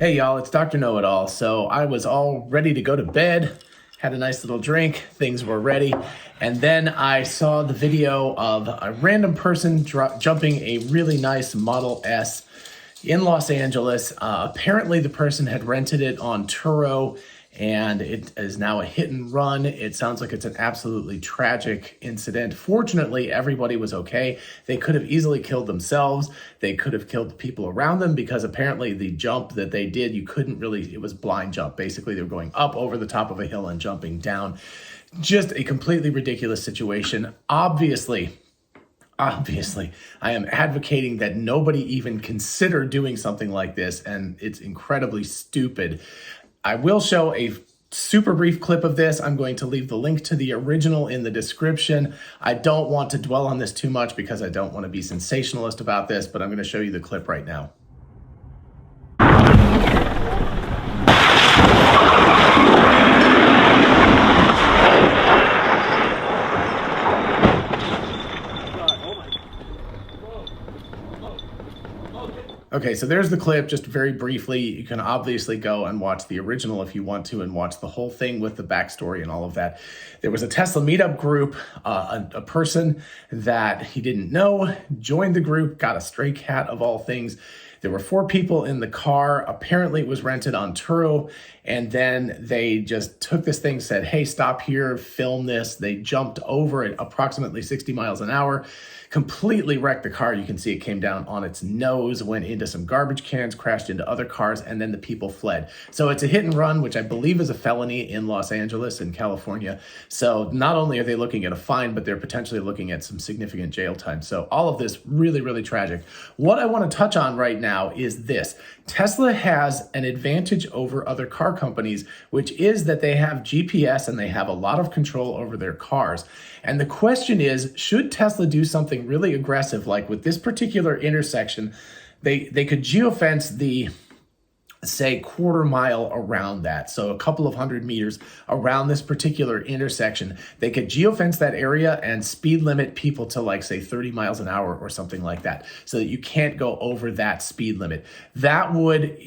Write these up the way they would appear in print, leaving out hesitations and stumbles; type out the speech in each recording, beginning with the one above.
Hey y'all, it's Dr. Know-It-All. So I was all ready to go to bed, had a nice little drink, things were ready, and then I saw the video of a random person jumping a really nice Model S in Los Angeles. Apparently the person had rented it on Turo, and it is now a hit and run. It sounds like it's an absolutely tragic incident. Fortunately, everybody was okay. They could have easily killed themselves. They could have killed the people around them because apparently the jump that they did, you couldn't really, it was blind jump. Basically, they were going up over the top of a hill and jumping down. Just a completely ridiculous situation. Obviously, I am advocating that nobody even consider doing something like this, and it's incredibly stupid. I will show a super brief clip of this. I'm going to leave the link to the original in the description. I don't want to dwell on this too much because I don't want to be sensationalist about this, but I'm going to show you the clip right now. Okay, so there's the clip, just very briefly. You can obviously go and watch the original if you want to and watch the whole thing with the backstory and all of that. There was a Tesla meetup group, a person that he didn't know joined the group, got a stray cat of all things. There were 4 people in the car. Apparently it was rented on Turo, and then they just took this thing, said, hey, stop here, film this. They jumped over at approximately 60 miles an hour, completely wrecked the car. You can see it came down on its nose, went into some garbage cans, crashed into other cars, and then the people fled. So it's a hit and run, which I believe is a felony in Los Angeles in California. So not only are they looking at a fine, but they're potentially looking at some significant jail time. So all of this really, really tragic. What I want to touch on right now is this. Tesla has an advantage over other car companies, which is that they have GPS and they have a lot of control over their cars. And the question is, should Tesla do something really aggressive, like with this particular intersection? They could geofence the, say, quarter mile around that. So a couple of 100 meters around this particular intersection. They could geofence that area and speed limit people to, like, say 30 miles an hour or something like that, so that you can't go over that speed limit. That would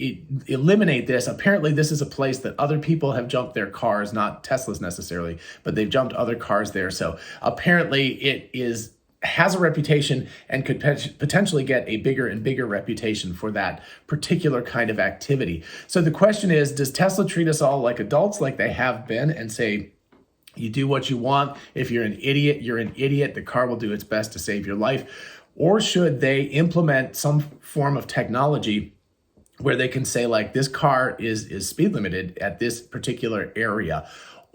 eliminate this. Apparently this is a place that other people have jumped their cars, not Teslas necessarily, but they've jumped other cars there. So apparently it has a reputation and could potentially get a bigger and bigger reputation for that particular kind of activity. So the question is, does Tesla treat us all like adults, like they have been, and say, you do what you want. If you're an idiot, you're an idiot. The car will do its best to save your life. Or should they implement some form of technology where they can say, like, this car is speed limited at this particular area?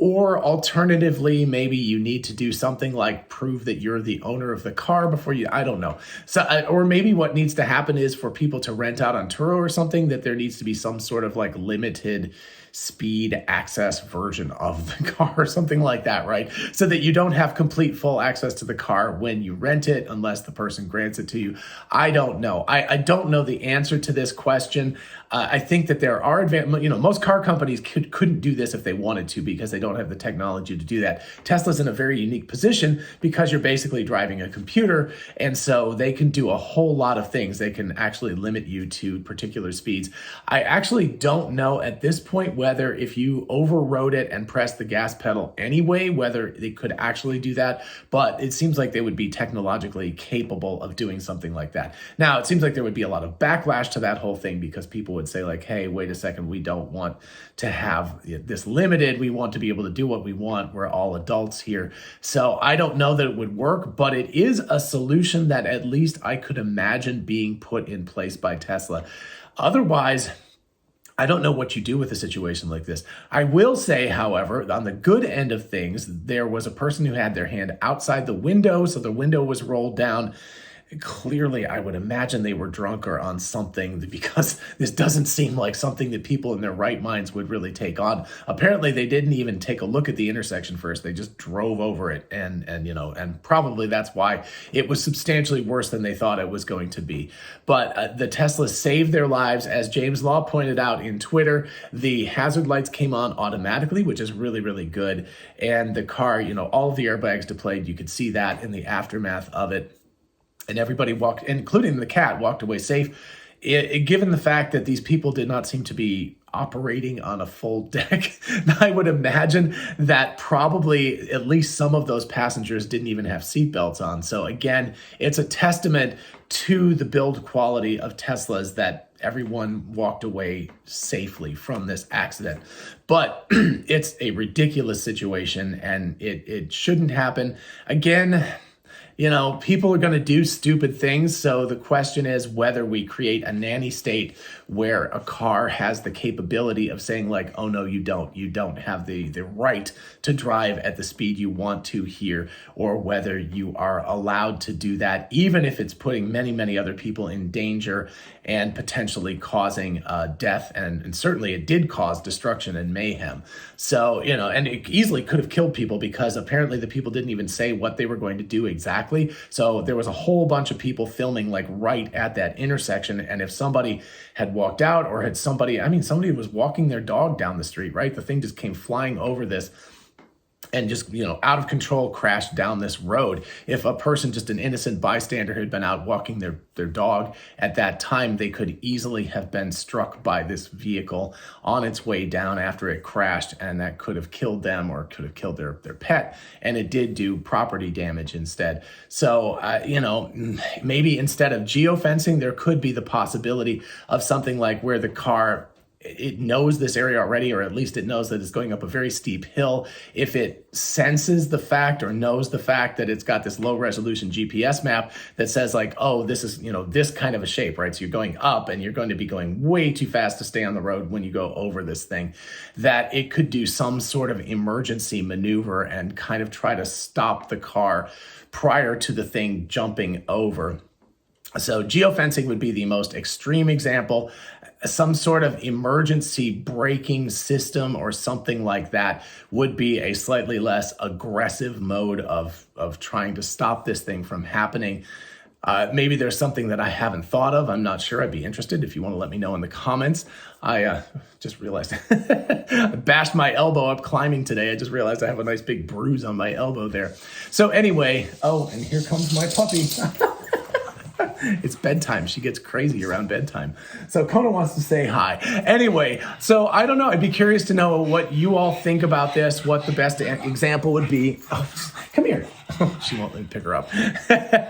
Or alternatively, maybe you need to do something like prove that you're the owner of the car before you, I don't know. So, or maybe what needs to happen is for people to rent out on Turo or something, that there needs to be some sort of like limited speed access version of the car or something like that, right? So that you don't have complete full access to the car when you rent it unless the person grants it to you. I don't know. I don't know the answer to this question. I think that there are most car companies couldn't do this if they wanted to because they don't have the technology to do that. Tesla's in a very unique position because you're basically driving a computer, and so they can do a whole lot of things. They can actually limit you to particular speeds. I actually don't know at this point whether if you overrode it and pressed the gas pedal anyway, whether they could actually do that, but it seems like they would be technologically capable of doing something like that. Now, it seems like there would be a lot of backlash to that whole thing because people would say, like, hey, wait a second, we don't want to have this limited. We want to be able to do what we want. We're all adults here. So I don't know that it would work, but it is a solution that at least I could imagine being put in place by Tesla. Otherwise, I don't know what you do with a situation like this. I will say, however, on the good end of things, there was a person who had their hand outside the window, so the window was rolled down. Clearly, I would imagine they were drunk or on something, because this doesn't seem like something that people in their right minds would really take on. Apparently, they didn't even take a look at the intersection first. They just drove over it, and probably that's why it was substantially worse than they thought it was going to be. But the Tesla saved their lives. As James Law pointed out in Twitter, the hazard lights came on automatically, which is really, really good. And the car, all of the airbags deployed. You could see that in the aftermath of it. And everybody walked, including the cat, walked away safe. given the fact that these people did not seem to be operating on a full deck, I would imagine that probably at least some of those passengers didn't even have seatbelts on. So again, it's a testament to the build quality of Teslas that everyone walked away safely from this accident. But it's a ridiculous situation, and it shouldn't happen. Again, you know, people are going to do stupid things. So the question is whether we create a nanny state where a car has the capability of saying like, oh no, you don't have the right to drive at the speed you want to here, or whether you are allowed to do that, even if it's putting many, many other people in danger and potentially causing death. And certainly it did cause destruction and mayhem. So, you know, and it easily could have killed people because apparently the people didn't even say what they were going to do exactly. So there was a whole bunch of people filming like right at that intersection. And if somebody had walked out or had somebody was walking their dog down the street, right? The thing just came flying over this and just, you know, out of control crashed down this road. If a person, just an innocent bystander, had been out walking their dog at that time, they could easily have been struck by this vehicle on its way down after it crashed, and that could have killed them or could have killed their pet, and it did do property damage instead. So, you know, maybe instead of geofencing, there could be the possibility of something like where the car, it knows this area already, or at least it knows that it's going up a very steep hill. If it senses the fact or knows the fact that it's got this low resolution GPS map that says like, oh, this is, you know, this kind of a shape, right? So you're going up and you're going to be going way too fast to stay on the road when you go over this thing, that it could do some sort of emergency maneuver and kind of try to stop the car prior to the thing jumping over. So geofencing would be the most extreme example. Some sort of emergency braking system or something like that would be a slightly less aggressive mode of trying to stop this thing from happening. Maybe there's something that I haven't thought of. I'm not sure. I'd be interested if you want to let me know in the comments. I just realized I bashed my elbow up climbing today. I just realized I have a nice big bruise on my elbow there. So anyway, oh, and here comes my puppy. It's bedtime. She gets crazy around bedtime. So Kona wants to say hi. Anyway, so I don't know. I'd be curious to know what you all think about this, what the best example would be. Oh, come here. She won't let me pick her up.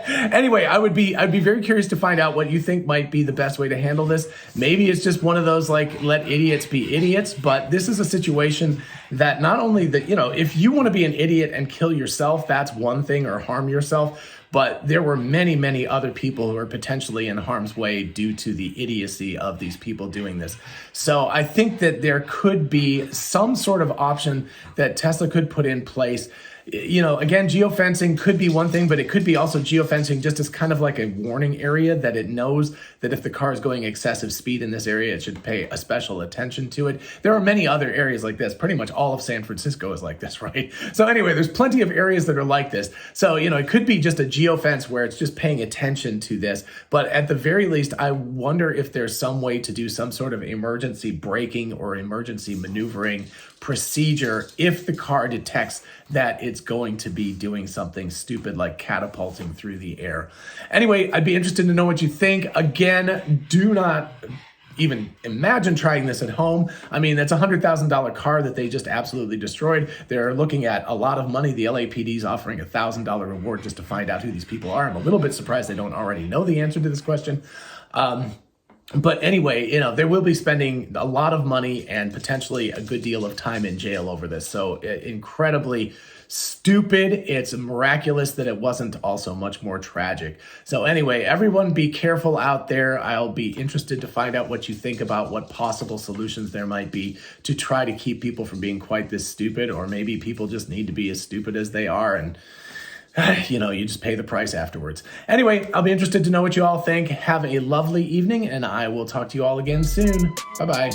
Anyway, I'd be very curious to find out what you think might be the best way to handle this. Maybe it's just one of those like, let idiots be idiots, but this is a situation that not only that, you know, if you want to be an idiot and kill yourself, that's one thing, or harm yourself. But there were many, many other people who are potentially in harm's way due to the idiocy of these people doing this. So I think that there could be some sort of option that Tesla could put in place. You know, again, geofencing could be one thing, but it could be also geofencing just as kind of like a warning area that it knows that if the car is going excessive speed in this area, it should pay a special attention to it. There are many other areas like this. Pretty much all of San Francisco is like this, right? So anyway, there's plenty of areas that are like this. So, you know, it could be just a geofence where it's just paying attention to this. But at the very least, I wonder if there's some way to do some sort of emergency braking or emergency maneuvering procedure if the car detects that it's going to be doing something stupid like catapulting through the air. Anyway, I'd be interested to know what you think. Again, do not even imagine trying this at home. I mean, that's a $100,000 car that they just absolutely destroyed. They're looking at a lot of money. The LAPD is offering a $1,000 reward just to find out who these people are. I'm a little bit surprised they don't already know the answer to this question. But anyway, you know, they will be spending a lot of money and potentially a good deal of time in jail over this. So incredibly stupid. It's miraculous that it wasn't also much more tragic. So anyway, everyone be careful out there. I'll be interested to find out what you think about what possible solutions there might be to try to keep people from being quite this stupid, or maybe people just need to be as stupid as they are, and you know, you just pay the price afterwards. Anyway, I'll be interested to know what you all think. Have a lovely evening, and I will talk to you all again soon. Bye-bye.